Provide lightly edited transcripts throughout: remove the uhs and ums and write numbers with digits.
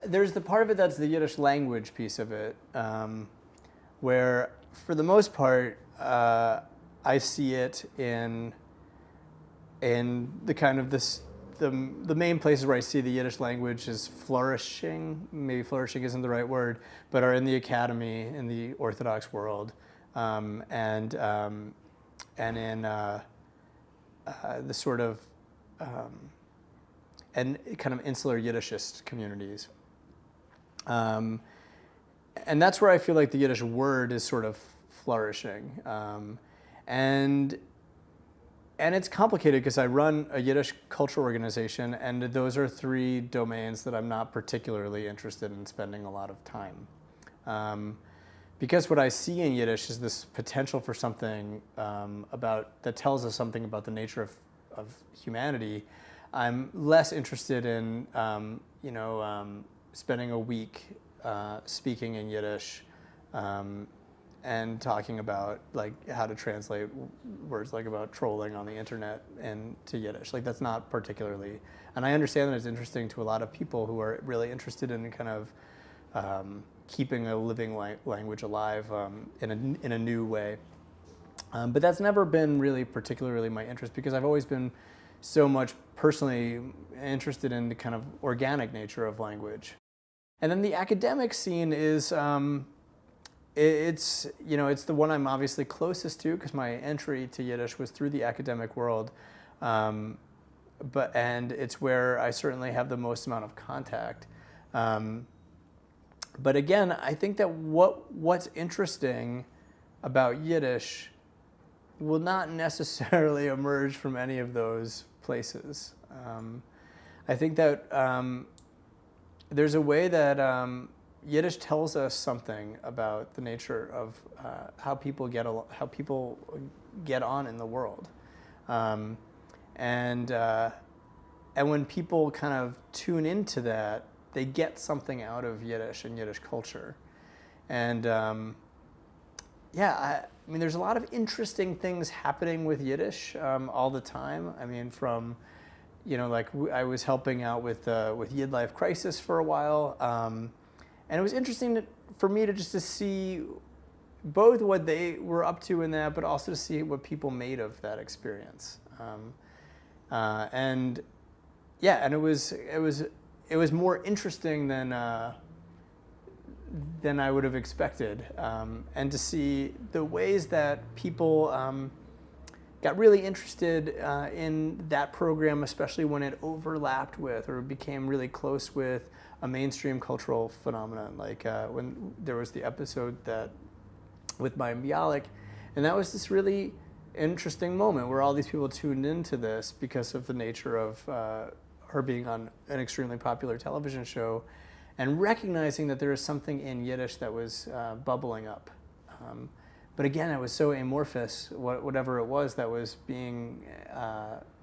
There's the part of it that's the Yiddish language piece of it, where for the most part, I see it in the kind of the main places where I see the Yiddish language is flourishing. Maybe flourishing isn't the right word, but are in the academy, in the Orthodox world, and in the sort of and kind of insular Yiddishist communities. And that's where I feel like the Yiddish word is sort of flourishing. And it's complicated because I run a Yiddish cultural organization, and those are three domains that I'm not particularly interested in spending a lot of time. Because what I see in Yiddish is this potential for something that tells us something about the nature of humanity. I'm less interested in spending a week speaking in Yiddish and talking about like how to translate words like about trolling on the internet into Yiddish. Like that's not particularly, and I understand that it's interesting to a lot of people who are really interested in kind of keeping a living language alive in a new way. But that's never been really particularly my interest because I've always been so much personally interested in the kind of organic nature of language. And then the academic scene is, it's the one I'm obviously closest to because my entry to Yiddish was through the academic world. And it's where I certainly have the most amount of contact. But again, I think that what's interesting about Yiddish will not necessarily emerge from any of those places. I think that there's a way that Yiddish tells us something about the nature of how people get on in the world, and when people kind of tune into that, they get something out of Yiddish and Yiddish culture, and I mean, there's a lot of interesting things happening with Yiddish all the time. I mean, from like I was helping out with Yid-Life Crisis for a while, and it was interesting for me to see both what they were up to in that, but also to see what people made of that experience. And it was more interesting than I would have expected, and to see the ways that people got really interested in that program, especially when it overlapped with or became really close with a mainstream cultural phenomenon, like when there was the episode with Mayim Bialik, and that was this really interesting moment where all these people tuned into this because of the nature of her being on an extremely popular television show, and recognizing that there is something in Yiddish that was bubbling up. But again, it was so amorphous, whatever it was that was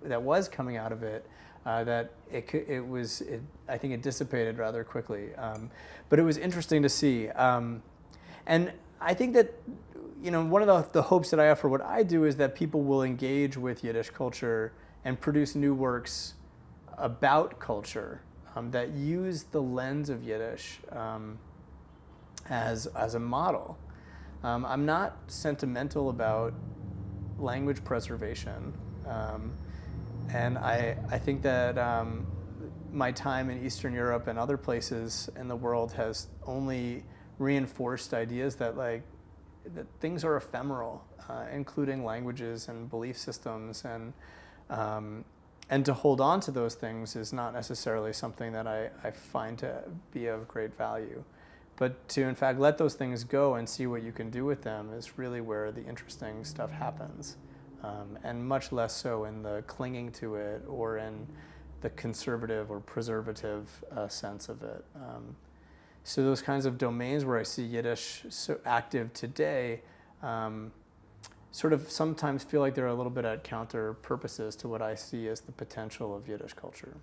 that was coming out of it, that I think it dissipated rather quickly. But it was interesting to see. And I think that one of the hopes that I have for what I do is that people will engage with Yiddish culture and produce new works about culture that use the lens of Yiddish as a model. I'm not sentimental about language preservation, and I think that my time in Eastern Europe and other places in the world has only reinforced ideas that that things are ephemeral, including languages and belief systems, and to hold on to those things is not necessarily something that I find to be of great value. But to, in fact, let those things go and see what you can do with them is really where the interesting stuff happens. And much less so in the clinging to it or in the conservative or preservative sense of it. So those kinds of domains where I see Yiddish so active today sort of sometimes feel like they're a little bit at counter purposes to what I see as the potential of Yiddish culture.